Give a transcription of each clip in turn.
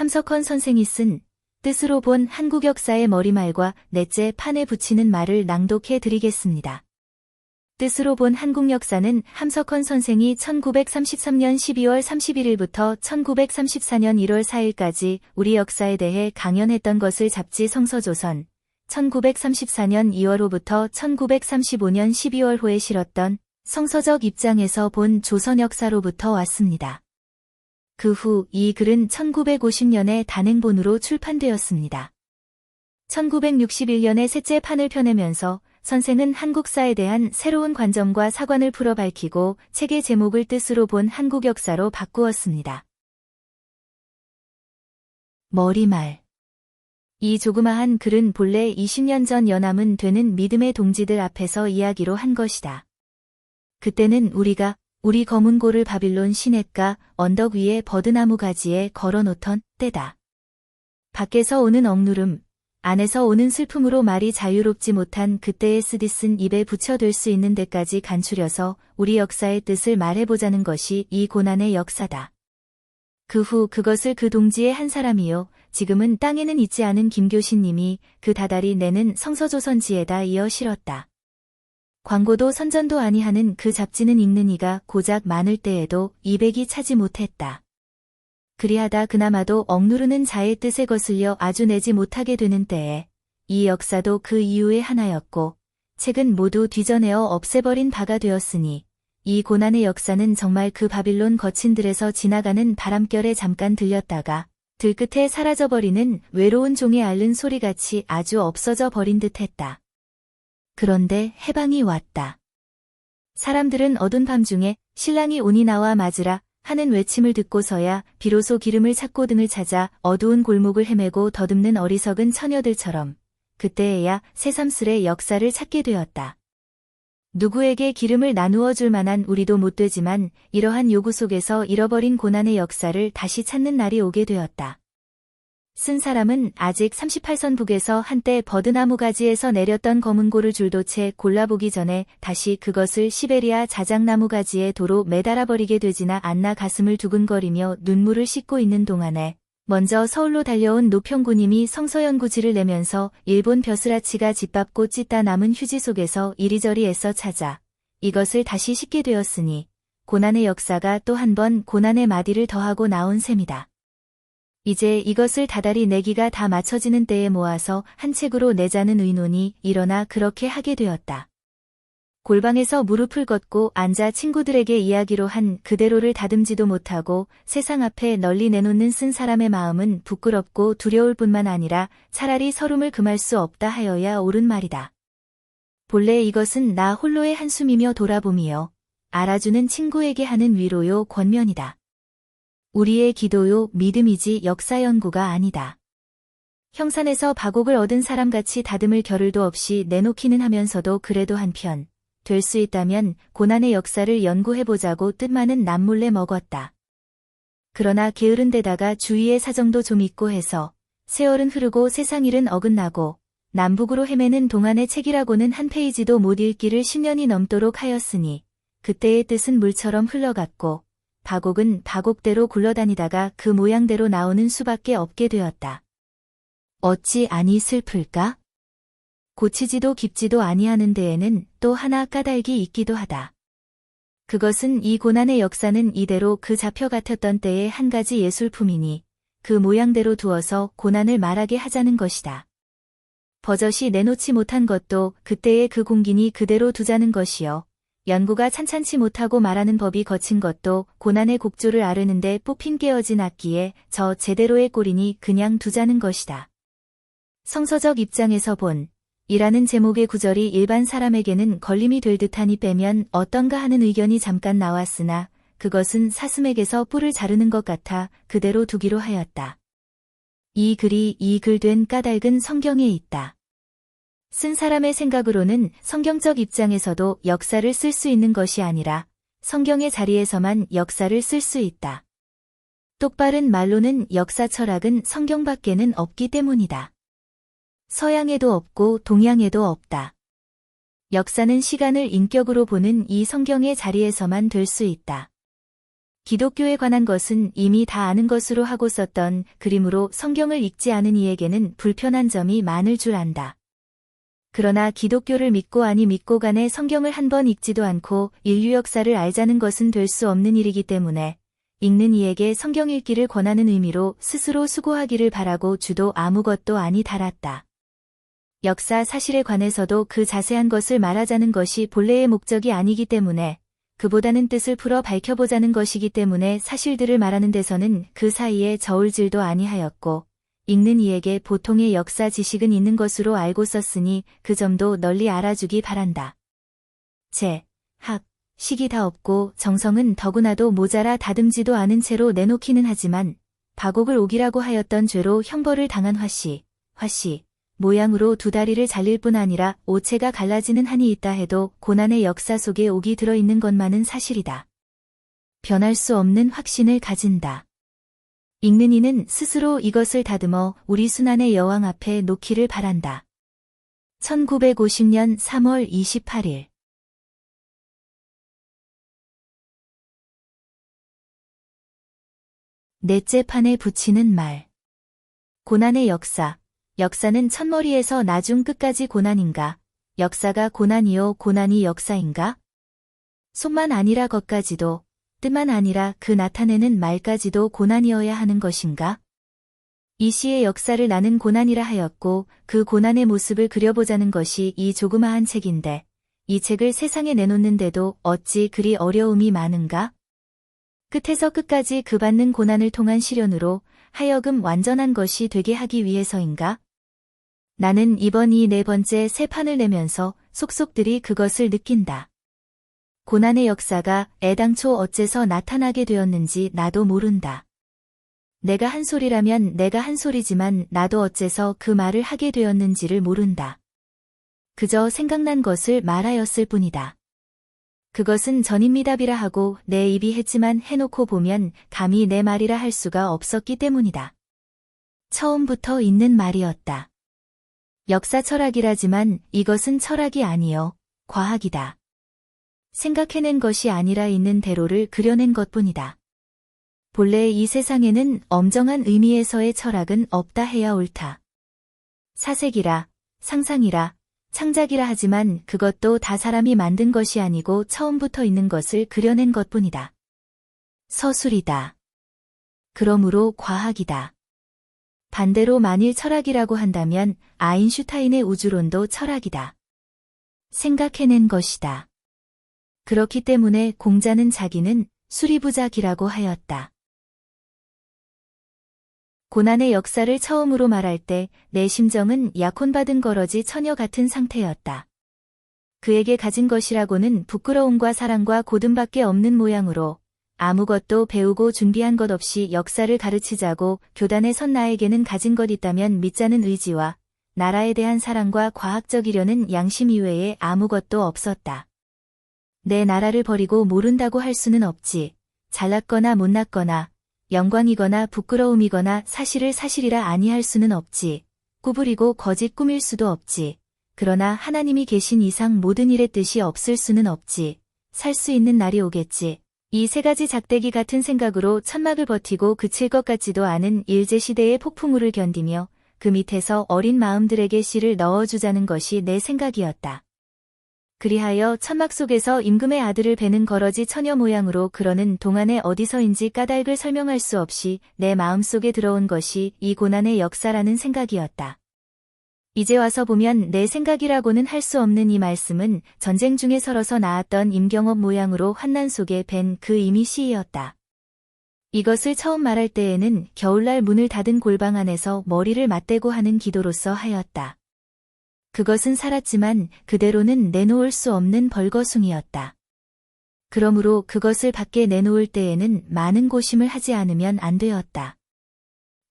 함석헌 선생이 쓴 뜻으로 본 한국 역사의 머리말과 넷째 판에 붙이는 말을 낭독해 드리겠습니다. 뜻으로 본 한국 역사는 함석헌 선생이 1933년 12월 31일부터 1934년 1월 4일까지 우리 역사에 대해 강연했던 것을 잡지 성서조선 1934년 2월호부터 1935년 12월호에 실었던 성서적 입장에서 본 조선 역사로부터 왔습니다. 그 후 이 글은 1950년에 단행본으로 출판되었습니다. 1961년에 셋째 판을 펴내면서 선생은 한국사에 대한 새로운 관점과 사관을 풀어 밝히고 책의 제목을 뜻으로 본 한국 역사로 바꾸었습니다. 머리말. 이 조그마한 글은 본래 20년 전 연함은 되는 믿음의 동지들 앞에서 이야기로 한 것이다. 그때는 우리가 우리 검은고를 바빌론 시냇가 언덕 위에 버드나무 가지에 걸어놓던 때다. 밖에서 오는 억누름, 안에서 오는 슬픔으로 말이 자유롭지 못한 그때의 쓰디쓴 입에 붙여될 수 있는 데까지 간추려서 우리 역사의 뜻을 말해보자는 것이 이 고난의 역사다. 그 후 그것을 그 동지의 한 사람이요, 지금은 땅에는 있지 않은 김교신님이 그 다달이 내는 성서조선지에다 이어 실었다. 광고도 선전도 아니하는 그 잡지는 읽는 이가 고작 많을 때에도 200이 차지 못했다. 그리하다 그나마도 억누르는 자의 뜻에 거슬려 아주 내지 못하게 되는 때에 이 역사도 그 이유의 하나였고 책은 모두 뒤져내어 없애버린 바가 되었으니 이 고난의 역사는 정말 그 바빌론 거친들에서 지나가는 바람결에 잠깐 들렸다가 들끝에 사라져버리는 외로운 종의 앓는 소리같이 아주 없어져 버린 듯했다. 그런데 해방이 왔다. 사람들은 어두운 밤중에 신랑이 오니 나와 맞으라 하는 외침을 듣고서야 비로소 기름을 찾고 등을 찾아 어두운 골목을 헤매고 더듬는 어리석은 처녀들처럼 그때에야 새삼스레 역사를 찾게 되었다. 누구에게 기름을 나누어 줄 만한 우리도 못되지만 이러한 요구 속에서 잃어버린 고난의 역사를 다시 찾는 날이 오게 되었다. 쓴 사람은 아직 38선 북에서 한때 버드나무 가지에서 내렸던 검은고를 줄도 채 골라보기 전에 다시 그것을 시베리아 자작나무 가지에 도로 매달아버리게 되지나 않나 가슴을 두근거리며 눈물을 씻고 있는 동안에 먼저 서울로 달려온 노평구님이 성서연구지를 내면서 일본 벼슬아치가 짓밟고 찢다 남은 휴지 속에서 이리저리 애써 찾아 이것을 다시 싣게 되었으니 고난의 역사가 또 한 번 고난의 마디를 더하고 나온 셈이다. 이제 이것을 다달이 내기가 다 맞춰지는 때에 모아서 한 책으로 내자는 의논이 일어나 그렇게 하게 되었다. 골방에서 무릎을 걷고 앉아 친구들에게 이야기로 한 그대로를 다듬지도 못하고 세상 앞에 널리 내놓는 쓴 사람의 마음은 부끄럽고 두려울 뿐만 아니라 차라리 서름을 금할 수 없다 하여야 옳은 말이다. 본래 이것은 나 홀로의 한숨이며 돌아봄이요, 알아주는 친구에게 하는 위로요 권면이다. 우리의 기도요 믿음이지 역사 연구가 아니다. 형산에서 바곡을 얻은 사람같이 다듬을 겨를도 없이 내놓기는 하면서도 그래도 한편 될 수 있다면 고난의 역사를 연구해보자고 뜻만은 남몰래 먹었다. 그러나 게으른 데다가 주위의 사정도 좀 있고 해서 세월은 흐르고 세상 일은 어긋나고 남북으로 헤매는 동안의 책이라고는 한 페이지도 못 읽기를 10년이 넘도록 하였으니 그때의 뜻은 물처럼 흘러갔고 바곡은 바곡대로 굴러다니다가 그 모양대로 나오는 수밖에 없게 되었다. 어찌 아니 슬플까? 고치지도 깊지도 아니하는 데에는 또 하나 까닭이 있기도 하다. 그것은 이 고난의 역사는 이대로 그 잡혀 같았던 때의 한 가지 예술품이니 그 모양대로 두어서 고난을 말하게 하자는 것이다. 버젓이 내놓지 못한 것도 그때의 그 공기니 그대로 두자는 것이요, 연구가 찬찬치 못하고 말하는 법이 거친 것도 고난의 곡조를 아르는데 뽑힌 깨어진 악기에 저 제대로의 꼴이니 그냥 두자는 것이다. 성서적 입장에서 본 이라는 제목의 구절이 일반 사람에게는 걸림이 될 듯하니 빼면 어떤가 하는 의견이 잠깐 나왔으나 그것은 사슴에게서 뿔을 자르는 것 같아 그대로 두기로 하였다. 이 글이 이 글 된 까닭은 성경에 있다. 쓴 사람의 생각으로는 성경적 입장에서도 역사를 쓸 수 있는 것이 아니라 성경의 자리에서만 역사를 쓸 수 있다. 똑바른 말로는 역사 철학은 성경밖에는 없기 때문이다. 서양에도 없고 동양에도 없다. 역사는 시간을 인격으로 보는 이 성경의 자리에서만 될 수 있다. 기독교에 관한 것은 이미 다 아는 것으로 하고 썼던 그림으로 성경을 읽지 않은 이에게는 불편한 점이 많을 줄 안다. 그러나 기독교를 믿고 아니 믿고 간에 성경을 한 번 읽지도 않고 인류 역사를 알자는 것은 될 수 없는 일이기 때문에 읽는 이에게 성경 읽기를 권하는 의미로 스스로 수고하기를 바라고 주도 아무것도 아니 달았다. 역사 사실에 관해서도 그 자세한 것을 말하자는 것이 본래의 목적이 아니기 때문에 그보다는 뜻을 풀어 밝혀보자는 것이기 때문에 사실들을 말하는 데서는 그 사이에 저울질도 아니하였고 읽는 이에게 보통의 역사 지식은 있는 것으로 알고 썼으니 그 점도 널리 알아주기 바란다. 학, 식이 다 없고 정성은 더구나도 모자라 다듬지도 않은 채로 내놓기는 하지만 바곡을 옥이라고 하였던 죄로 형벌을 당한 화씨 모양으로 두 다리를 잘릴 뿐 아니라 오체가 갈라지는 한이 있다 해도 고난의 역사 속에 옥이 들어있는 것만은 사실이다. 변할 수 없는 확신을 가진다. 읽는 이는 스스로 이것을 다듬어 우리 순환의 여왕 앞에 놓기를 바란다. 1950년 3월 28일 넷째 판에 붙이는 말. 고난의 역사. 역사는 첫머리에서 나중 끝까지 고난인가? 역사가 고난이요 고난이 역사인가? 속만 아니라 겉까지도, 뜻만 아니라 그 나타내는 말까지도 고난이어야 하는 것인가? 이 시의 역사를 나는 고난이라 하였고 그 고난의 모습을 그려보자는 것이 이 조그마한 책인데 이 책을 세상에 내놓는데도 어찌 그리 어려움이 많은가? 끝에서 끝까지 그 받는 고난을 통한 시련으로 하여금 완전한 것이 되게 하기 위해서인가? 나는 이번 이 네 번째 새 판을 내면서 속속들이 그것을 느낀다. 고난의 역사가 애당초 어째서 나타나게 되었는지 나도 모른다. 내가 한 소리라면 내가 한 소리지만 나도 어째서 그 말을 하게 되었는지를 모른다. 그저 생각난 것을 말하였을 뿐이다. 그것은 전입니다비라 하고 내 입이 했지만 해놓고 보면 감히 내 말이라 할 수가 없었기 때문이다. 처음부터 있는 말이었다. 역사 철학이라지만 이것은 철학이 아니요 과학이다. 생각해낸 것이 아니라 있는 대로를 그려낸 것뿐이다. 본래 이 세상에는 엄정한 의미에서의 철학은 없다 해야 옳다. 사색이라, 상상이라, 창작이라 하지만 그것도 다 사람이 만든 것이 아니고 처음부터 있는 것을 그려낸 것뿐이다. 서술이다. 그러므로 과학이다. 반대로 만일 철학이라고 한다면 아인슈타인의 우주론도 철학이다. 생각해낸 것이다. 그렇기 때문에 공자는 자기는 수리부작이라고 하였다. 고난의 역사를 처음으로 말할 때 내 심정은 약혼받은 거러지 처녀 같은 상태였다. 그에게 가진 것이라고는 부끄러움과 사랑과 고듬밖에 없는 모양으로 아무것도 배우고 준비한 것 없이 역사를 가르치자고 교단에 선 나에게는 가진 것 있다면 믿자는 의지와 나라에 대한 사랑과 과학적이려는 양심 이외에 아무것도 없었다. 내 나라를 버리고 모른다고 할 수는 없지. 잘났거나 못났거나 영광이거나 부끄러움이거나 사실을 사실이라 아니할 수는 없지. 꾸부리고 거짓 꾸밀 수도 없지. 그러나 하나님이 계신 이상 모든 일의 뜻이 없을 수는 없지. 살 수 있는 날이 오겠지. 이 세 가지 작대기 같은 생각으로 천막을 버티고 그칠 것 같지도 않은 일제시대의 폭풍우를 견디며 그 밑에서 어린 마음들에게 씨를 넣어주자는 것이 내 생각이었다. 그리하여 천막 속에서 임금의 아들을 베는 거러지 처녀 모양으로 그러는 동안에 어디서인지 까닭을 설명할 수 없이 내 마음속에 들어온 것이 이 고난의 역사라는 생각이었다. 이제 와서 보면 내 생각이라고는 할 수 없는 이 말씀은 전쟁 중에 서러서 나았던 임경업 모양으로 환난 속에 벤 그 이미 시이었다. 이것을 처음 말할 때에는 겨울날 문을 닫은 골방 안에서 머리를 맞대고 하는 기도로서 하였다. 그것은 살았지만 그대로는 내놓을 수 없는 벌거숭이였다. 그러므로 그것을 밖에 내놓을 때에는 많은 고심을 하지 않으면 안 되었다.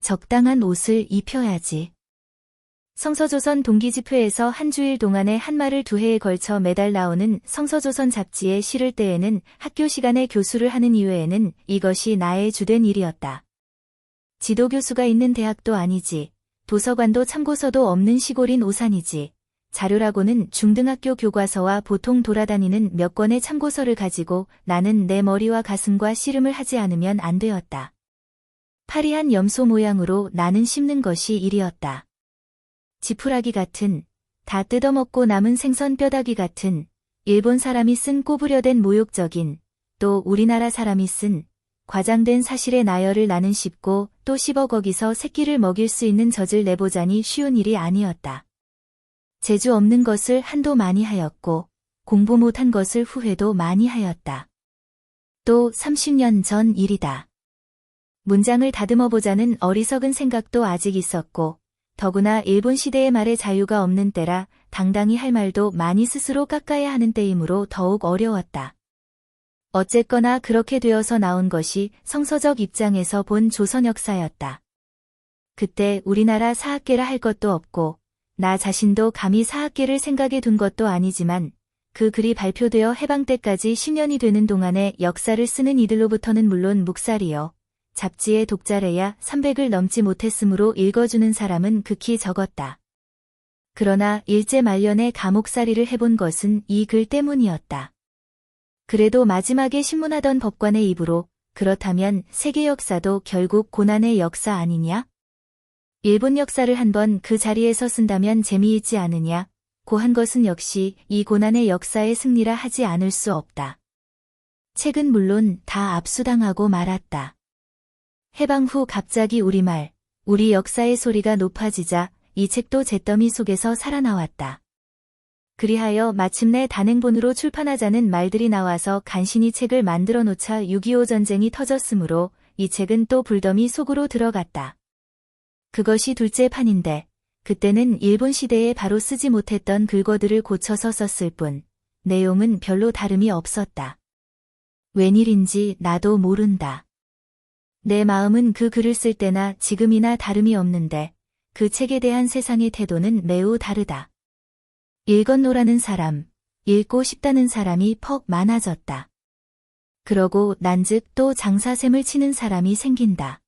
적당한 옷을 입혀야지. 성서조선 동기집회에서 한 주일 동안에 한 말을 2회에 걸쳐 매달 나오는 성서조선 잡지에 실을 때에는 학교 시간에 교수를 하는 이외에는 이것이 나의 주된 일이었다. 지도교수가 있는 대학도 아니지. 도서관도 참고서도 없는 시골인 오산이지. 자료라고는 중등학교 교과서와 보통 돌아다니는 몇 권의 참고서를 가지고 나는 내 머리와 가슴과 씨름을 하지 않으면 안 되었다. 파리한 염소 모양으로 나는 씹는 것이 일이었다. 지푸라기 같은, 다 뜯어먹고 남은 생선 뼈다귀 같은, 일본 사람이 쓴 꼬부려된 모욕적인, 또 우리나라 사람이 쓴 과장된 사실의 나열을 나는 씹고 또 씹어 거기서 새끼를 먹일 수 있는 젖을 내보자니 쉬운 일이 아니었다. 재주 없는 것을 한도 많이 하였고 공부 못한 것을 후회도 많이 하였다. 또 30년 전 일이다. 문장을 다듬어보자는 어리석은 생각도 아직 있었고 더구나 일본 시대의 말에 자유가 없는 때라 당당히 할 말도 많이 스스로 깎아야 하는 때이므로 더욱 어려웠다. 어쨌거나 그렇게 되어서 나온 것이 성서적 입장에서 본 조선 역사였다. 그때 우리나라 사학계라 할 것도 없고 나 자신도 감히 사학계를 생각해 둔 것도 아니지만 그 글이 발표되어 해방 때까지 10년이 되는 동안에 역사를 쓰는 이들로부터는 물론 묵살이요. 잡지의 독자래야 300을 넘지 못했으므로 읽어주는 사람은 극히 적었다. 그러나 일제 말년에 감옥살이를 해본 것은 이 글 때문이었다. 그래도 마지막에 신문하던 법관의 입으로 그렇다면 세계 역사도 결국 고난의 역사 아니냐? 일본 역사를 한번 그 자리에서 쓴다면 재미있지 않으냐? 고 한 것은 역시 이 고난의 역사의 승리라 하지 않을 수 없다. 책은 물론 다 압수당하고 말았다. 해방 후 갑자기 우리말, 우리 역사의 소리가 높아지자 이 책도 잿더미 속에서 살아나왔다. 그리하여 마침내 단행본으로 출판하자는 말들이 나와서 간신히 책을 만들어 놓자 6.25 전쟁이 터졌으므로 이 책은 또 불더미 속으로 들어갔다. 그것이 둘째 판인데 그때는 일본 시대에 바로 쓰지 못했던 글거들을 고쳐서 썼을 뿐 내용은 별로 다름이 없었다. 웬일인지 나도 모른다. 내 마음은 그 글을 쓸 때나 지금이나 다름이 없는데 그 책에 대한 세상의 태도는 매우 다르다. 읽었노라는 사람, 읽고 싶다는 사람이 퍽 많아졌다. 그러고 난즉 또 장사샘을 치는 사람이 생긴다.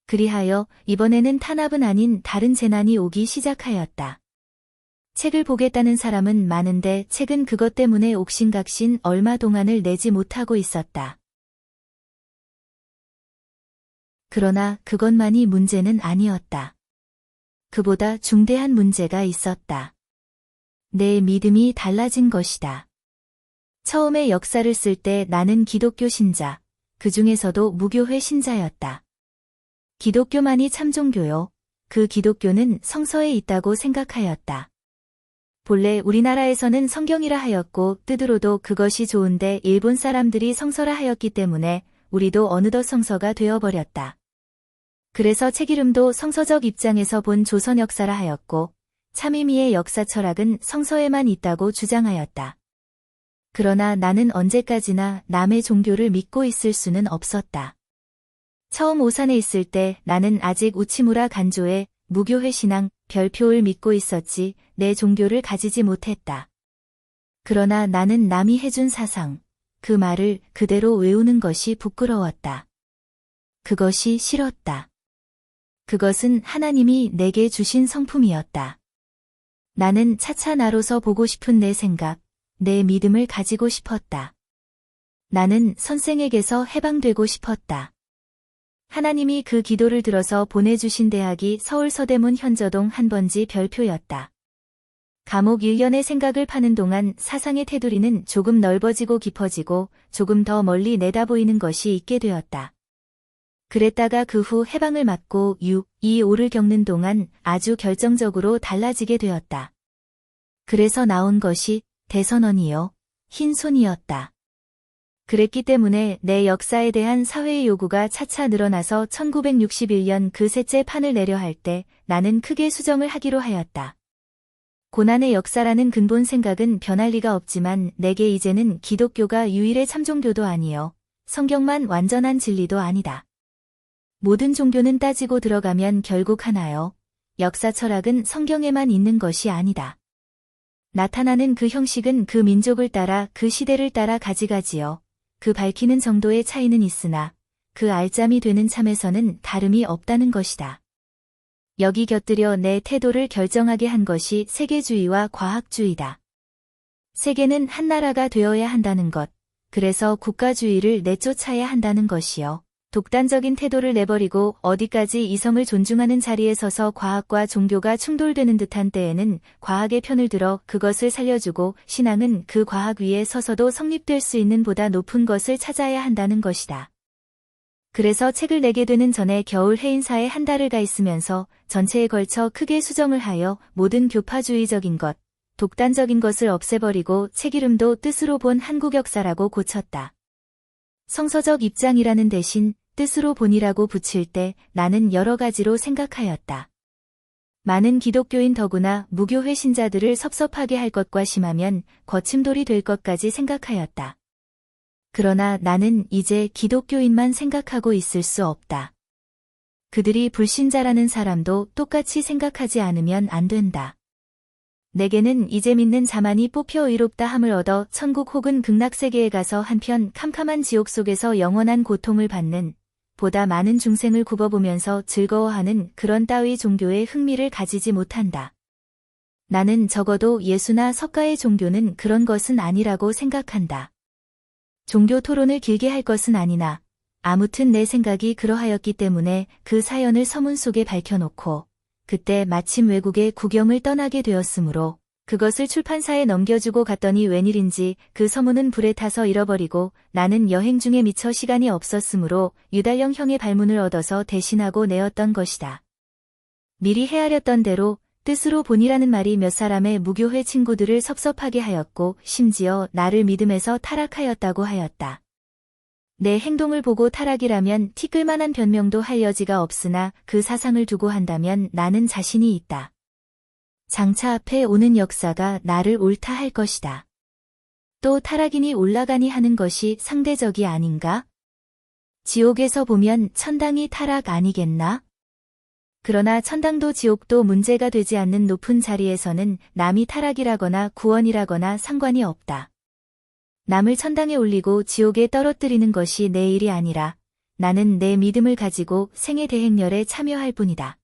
그리하여 이번에는 탄압은 아닌 다른 재난이 오기 시작하였다. 책을 보겠다는 사람은 많은데 책은 그것 때문에 옥신각신 얼마 동안을 내지 못하고 있었다. 그러나 그것만이 문제는 아니었다. 그보다 중대한 문제가 있었다. 내 믿음이 달라진 것이다. 처음에 역사를 쓸 때 나는 기독교 신자, 그 중에서도 무교회 신자였다. 기독교만이 참종교요. 그 기독교는 성서에 있다고 생각하였다. 본래 우리나라에서는 성경이라 하였고 뜻으로도 그것이 좋은데 일본 사람들이 성서라 하였기 때문에 우리도 어느덧 성서가 되어버렸다. 그래서 책 이름도 성서적 입장에서 본 조선 역사라 하였고 참의미의 역사 철학은 성서에만 있다고 주장하였다. 그러나 나는 언제까지나 남의 종교를 믿고 있을 수는 없었다. 처음 오산에 있을 때 나는 아직 우치무라 간조의 무교회 신앙 별표를 믿고 있었지 내 종교를 가지지 못했다. 그러나 나는 남이 해준 사상, 그 말을 그대로 외우는 것이 부끄러웠다. 그것이 싫었다. 그것은 하나님이 내게 주신 성품이었다. 나는 차차 나로서 보고 싶은 내 생각, 내 믿음을 가지고 싶었다. 나는 선생에게서 해방되고 싶었다. 하나님이 그 기도를 들어서 보내주신 대학이 서울 서대문 현저동 한번지 별표였다. 감옥 1년의 생각을 파는 동안 사상의 테두리는 조금 넓어지고 깊어지고 조금 더 멀리 내다보이는 것이 있게 되었다. 그랬다가 그 후 해방을 맞고 6.25를 겪는 동안 아주 결정적으로 달라지게 되었다. 그래서 나온 것이 대선언이요, 흰손이었다. 그랬기 때문에 내 역사에 대한 사회의 요구가 차차 늘어나서 1961년 그 셋째 판을 내려 할 때 나는 크게 수정을 하기로 하였다. 고난의 역사라는 근본 생각은 변할 리가 없지만 내게 이제는 기독교가 유일의 참종교도 아니요, 성경만 완전한 진리도 아니다. 모든 종교는 따지고 들어가면 결국 하나요. 역사 철학은 성경에만 있는 것이 아니다. 나타나는 그 형식은 그 민족을 따라 그 시대를 따라 가지가지요. 그 밝히는 정도의 차이는 있으나 그 알짬이 되는 참에서는 다름이 없다는 것이다. 여기 곁들여 내 태도를 결정하게 한 것이 세계주의와 과학주의다. 세계는 한 나라가 되어야 한다는 것, 그래서 국가주의를 내쫓아야 한다는 것이요. 독단적인 태도를 내버리고 어디까지 이성을 존중하는 자리에 서서 과학과 종교가 충돌되는 듯한 때에는 과학의 편을 들어 그것을 살려주고 신앙은 그 과학 위에 서서도 성립될 수 있는 보다 높은 것을 찾아야 한다는 것이다. 그래서 책을 내게 되는 전에 겨울 해인사에 한 달을 가 있으면서 전체에 걸쳐 크게 수정을 하여 모든 교파주의적인 것, 독단적인 것을 없애버리고 책 이름도 뜻으로 본 한국 역사라고 고쳤다. 성서적 입장이라는 대신 뜻으로 본이라고 붙일 때 나는 여러 가지로 생각하였다. 많은 기독교인 더구나 무교회 신자들을 섭섭하게 할 것과 심하면 거침돌이 될 것까지 생각하였다. 그러나 나는 이제 기독교인만 생각하고 있을 수 없다. 그들이 불신자라는 사람도 똑같이 생각하지 않으면 안 된다. 내게는 이제 믿는 자만이 뽑혀 의롭다 함을 얻어 천국 혹은 극락세계에 가서 한편 캄캄한 지옥 속에서 영원한 고통을 받는 보다 많은 중생을 굽어보면서 즐거워하는 그런 따위 종교에 흥미를 가지지 못한다. 나는 적어도 예수나 석가의 종교는 그런 것은 아니라고 생각한다. 종교 토론을 길게 할 것은 아니나 아무튼 내 생각이 그러하였기 때문에 그 사연을 서문 속에 밝혀놓고 그때 마침 외국에 구경을 떠나게 되었으므로 그것을 출판사에 넘겨주고 갔더니 웬일인지 그 서문은 불에 타서 잃어버리고 나는 여행 중에 미처 시간이 없었으므로 유달령 형의 발문을 얻어서 대신하고 내었던 것이다. 미리 헤아렸던 대로 뜻으로 본이라는 말이 몇 사람의 무교회 친구들을 섭섭하게 하였고 심지어 나를 믿음에서 타락하였다고 하였다. 내 행동을 보고 타락이라면 티끌만한 변명도 할 여지가 없으나 그 사상을 두고 한다면 나는 자신이 있다. 장차 앞에 오는 역사가 나를 옳다 할 것이다. 또 타락이니 올라가니 하는 것이 상대적이 아닌가? 지옥에서 보면 천당이 타락 아니겠나? 그러나 천당도 지옥도 문제가 되지 않는 높은 자리에서는 남이 타락이라거나 구원이라거나 상관이 없다. 남을 천당에 올리고 지옥에 떨어뜨리는 것이 내 일이 아니라 나는 내 믿음을 가지고 생애 대행렬에 참여할 뿐이다.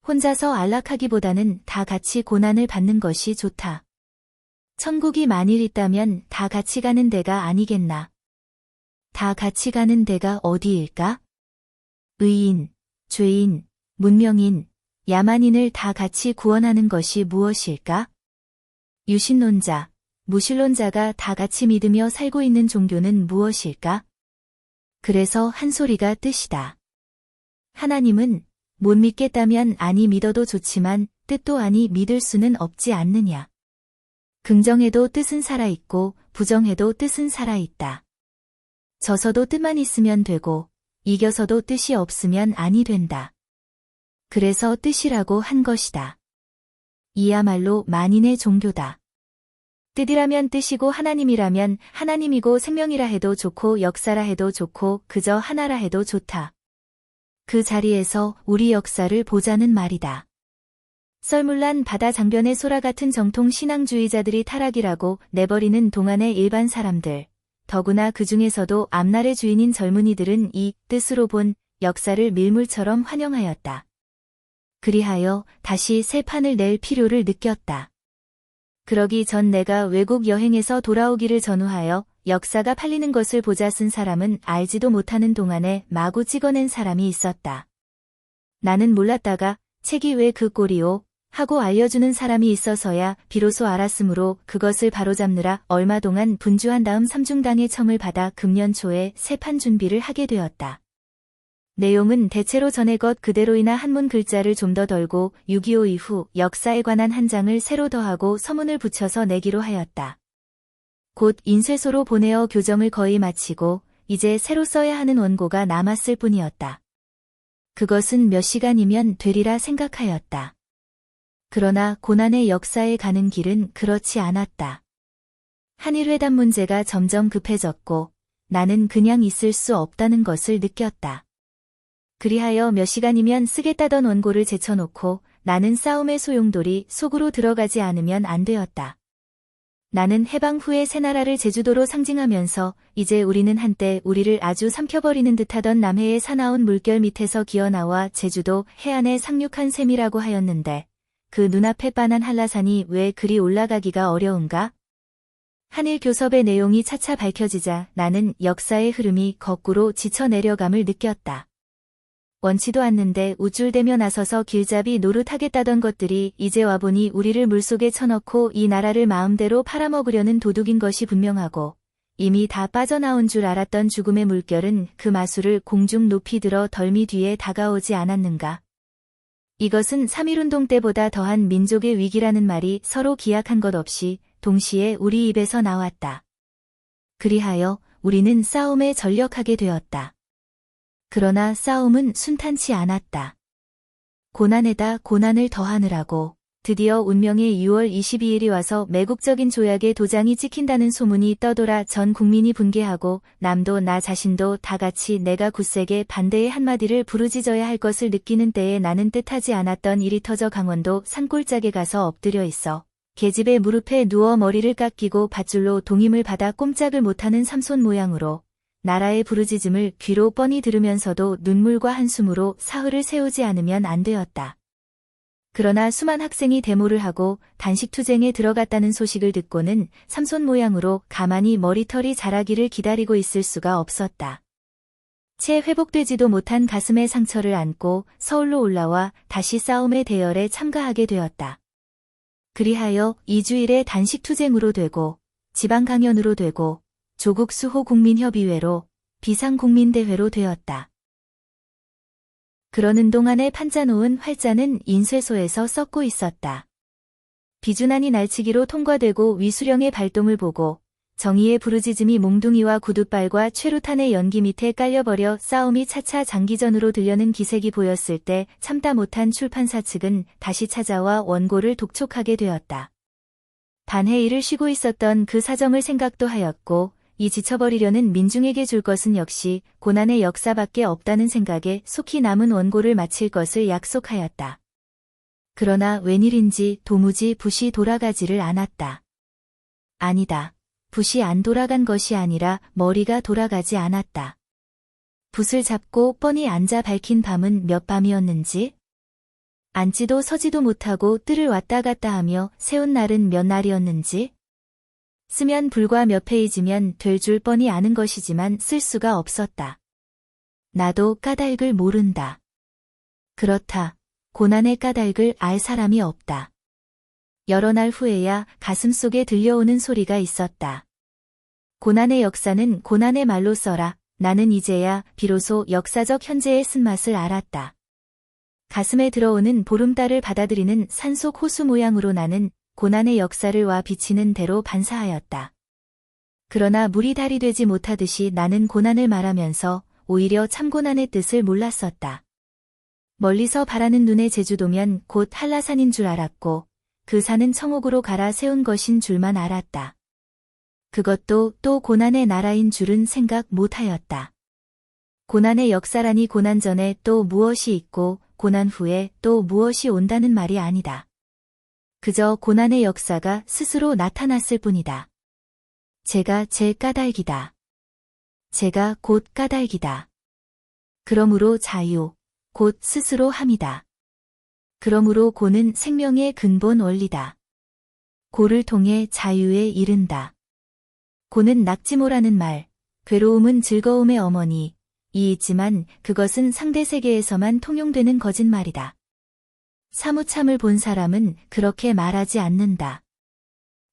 혼자서 안락하기보다는 다 같이 고난을 받는 것이 좋다. 천국이 만일 있다면 다 같이 가는 데가 아니겠나. 다 같이 가는 데가 어디일까? 의인, 죄인, 문명인, 야만인을 다 같이 구원하는 것이 무엇일까? 유신론자, 무신론자가 다 같이 믿으며 살고 있는 종교는 무엇일까? 그래서 한 소리가 뜻이다. 하나님은 못 믿겠다면 아니 믿어도 좋지만 뜻도 아니 믿을 수는 없지 않느냐. 긍정해도 뜻은 살아있고 부정해도 뜻은 살아있다. 져서도 뜻만 있으면 되고 이겨서도 뜻이 없으면 아니 된다. 그래서 뜻이라고 한 것이다. 이야말로 만인의 종교다. 뜻이라면 뜻이고 하나님이라면 하나님이고 생명이라 해도 좋고 역사라 해도 좋고 그저 하나라 해도 좋다. 그 자리에서 우리 역사를 보자는 말이다. 썰물난 바다 장변의 소라 같은 정통 신앙주의자들이 타락이라고 내버리는 동안의 일반 사람들, 더구나 그 중에서도 앞날의 주인인 젊은이들은 이 뜻으로 본 역사를 밀물처럼 환영하였다. 그리하여 다시 새 판을 낼 필요를 느꼈다. 그러기 전 내가 외국 여행에서 돌아오기를 전후하여 역사가 팔리는 것을 보자 쓴 사람은 알지도 못하는 동안에 마구 찍어낸 사람이 있었다. 나는 몰랐다가 책이 왜 그 꼴이오? 하고 알려주는 사람이 있어서야 비로소 알았으므로 그것을 바로잡느라 얼마 동안 분주한 다음 삼중당의 청을 받아 금년 초에 새 판 준비를 하게 되었다. 내용은 대체로 전의 것 그대로이나 한문 글자를 좀 더 덜고 6.25 이후 역사에 관한 한 장을 새로 더하고 서문을 붙여서 내기로 하였다. 곧 인쇄소로 보내어 교정을 거의 마치고 이제 새로 써야 하는 원고가 남았을 뿐이었다. 그것은 몇 시간이면 되리라 생각하였다. 그러나 고난의 역사에 가는 길은 그렇지 않았다. 한일회담 문제가 점점 급해졌고 나는 그냥 있을 수 없다는 것을 느꼈다. 그리하여 몇 시간이면 쓰겠다던 원고를 제쳐놓고 나는 싸움의 소용돌이 속으로 들어가지 않으면 안 되었다. 나는 해방 후의 새나라를 제주도로 상징하면서 이제 우리는 한때 우리를 아주 삼켜버리는 듯하던 남해의 사나운 물결 밑에서 기어나와 제주도 해안에 상륙한 셈이라고 하였는데 그 눈앞에 빤한 한라산이 왜 그리 올라가기가 어려운가? 한일 교섭의 내용이 차차 밝혀지자 나는 역사의 흐름이 거꾸로 지쳐 내려감을 느꼈다. 원치도 않는데 우쭐대며 나서서 길잡이 노릇하겠다던 것들이 이제 와보니 우리를 물속에 쳐넣고 이 나라를 마음대로 팔아먹으려는 도둑인 것이 분명하고 이미 다 빠져나온 줄 알았던 죽음의 물결은 그 마술을 공중 높이 들어 덜미 뒤에 다가오지 않았는가. 이것은 3.1운동 때보다 더한 민족의 위기라는 말이 서로 기약한 것 없이 동시에 우리 입에서 나왔다. 그리하여 우리는 싸움에 전력하게 되었다. 그러나 싸움은 순탄치 않았다. 고난에다 고난을 더하느라고 드디어 운명의 6월 22일이 와서 매국적인 조약에 도장이 찍힌다는 소문이 떠돌아 전 국민이 분개하고 남도 나 자신도 다 같이 내가 굳세게 반대의 한마디를 부르짖어야 할 것을 느끼는 때에 나는 뜻하지 않았던 일이 터져 강원도 산골짜기에 가서 엎드려 있어 계집의 무릎에 누워 머리를 깎이고 밧줄로 동임을 받아 꼼짝을 못하는 삼손 모양으로 나라의 부르짖음을 귀로 뻔히 들으면서도 눈물과 한숨으로 사흘을 세우지 않으면 안 되었다. 그러나 수만 학생이 데모를 하고 단식투쟁에 들어갔다는 소식을 듣고는 삼손 모양으로 가만히 머리털이 자라기를 기다리고 있을 수가 없었다. 채 회복되지도 못한 가슴의 상처를 안고 서울로 올라와 다시 싸움의 대열에 참가하게 되었다. 그리하여 2주일의 단식투쟁으로 되고 지방강연으로 되고 조국 수호 국민협의회로 비상국민대회로 되었다. 그러는 동안에 판자놓은 활자는 인쇄소에서 썩고 있었다. 비준안이 날치기로 통과되고 위수령의 발동을 보고 정의의 부르짖음이 몽둥이와 구둣발과 최루탄의 연기 밑에 깔려버려 싸움이 차차 장기전으로 들려는 기색이 보였을 때 참다 못한 출판사 측은 다시 찾아와 원고를 독촉하게 되었다. 반해일을 쉬고 있었던 그 사정을 생각도 하였고 이 지쳐버리려는 민중에게 줄 것은 역시 고난의 역사밖에 없다는 생각에 속히 남은 원고를 마칠 것을 약속하였다. 그러나 웬일인지 도무지 붓이 돌아가지를 않았다. 아니다. 붓이 안 돌아간 것이 아니라 머리가 돌아가지 않았다. 붓을 잡고 뻔히 앉아 밝힌 밤은 몇 밤이었는지? 앉지도 서지도 못하고 뜰을 왔다 갔다 하며 세운 날은 몇 날이었는지? 쓰면 불과 몇 페이지면 될 줄 뻔히 아는 것이지만 쓸 수가 없었다. 나도 까닭을 모른다. 그렇다. 고난의 까닭을 알 사람이 없다. 여러 날 후에야 가슴속에 들려오는 소리가 있었다. 고난의 역사는 고난의 말로 써라. 나는 이제야 비로소 역사적 현재의 쓴맛을 알았다. 가슴에 들어오는 보름달을 받아들이는 산속 호수 모양으로 나는 고난의 역사를 와 비치는 대로 반사하였다. 그러나 물이 달이 되지 못하듯이 나는 고난을 말하면서 오히려 참고난의 뜻을 몰랐었다. 멀리서 바라는 눈의 제주도면 곧 한라산인 줄 알았고 그 산은 청옥으로 갈아 세운 것인 줄만 알았다. 그것도 또 고난의 나라인 줄은 생각 못하였다. 고난의 역사라니 고난 전에 또 무엇이 있고 고난 후에 또 무엇이 온다는 말이 아니다. 그저 고난의 역사가 스스로 나타났을 뿐이다. 제가 제 까닭이다. 제가 곧 까닭이다. 그러므로 자유, 곧 스스로 함이다. 그러므로 고는 생명의 근본 원리다. 고를 통해 자유에 이른다. 고는 낙지모라는 말, 괴로움은 즐거움의 어머니, 이 있지만 그것은 상대 세계에서만 통용되는 거짓말이다. 사무참을 본 사람은 그렇게 말하지 않는다.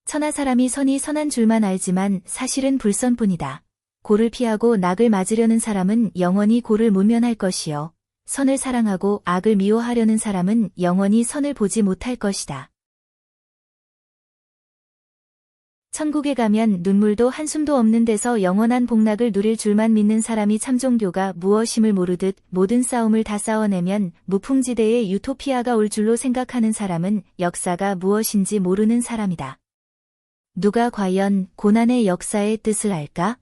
천하 사람이 선이 선한 줄만 알지만 사실은 불선뿐이다. 고를 피하고 낙을 맞으려는 사람은 영원히 고를 모면할 것이요. 선을 사랑하고 악을 미워하려는 사람은 영원히 선을 보지 못할 것이다. 천국에 가면 눈물도 한숨도 없는 데서 영원한 복락을 누릴 줄만 믿는 사람이 참종교가 무엇임을 모르듯 모든 싸움을 다 싸워내면 무풍지대의 유토피아가 올 줄로 생각하는 사람은 역사가 무엇인지 모르는 사람이다. 누가 과연 고난의 역사의 뜻을 알까?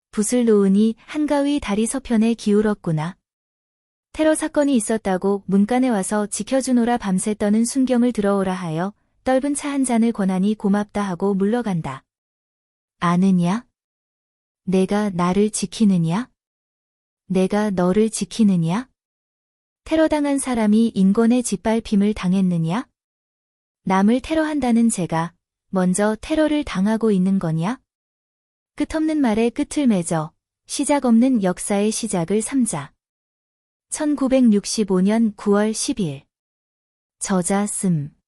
붓을 놓으니 한가위 다리 서편에 기울었구나. 테러 사건이 있었다고 문간에 와서 지켜주노라 밤새 떠는 순경을 들어오라 하여 떫은 차 한 잔을 권하니 고맙다 하고 물러간다. 아느냐? 내가 나를 지키느냐? 내가 너를 지키느냐? 테러당한 사람이 인권의 짓밟힘을 당했느냐? 남을 테러한다는 제가 먼저 테러를 당하고 있는 거냐? 끝없는 말에 끝을 맺어 시작 없는 역사의 시작을 삼자. 1965년 9월 10일. 저자 씀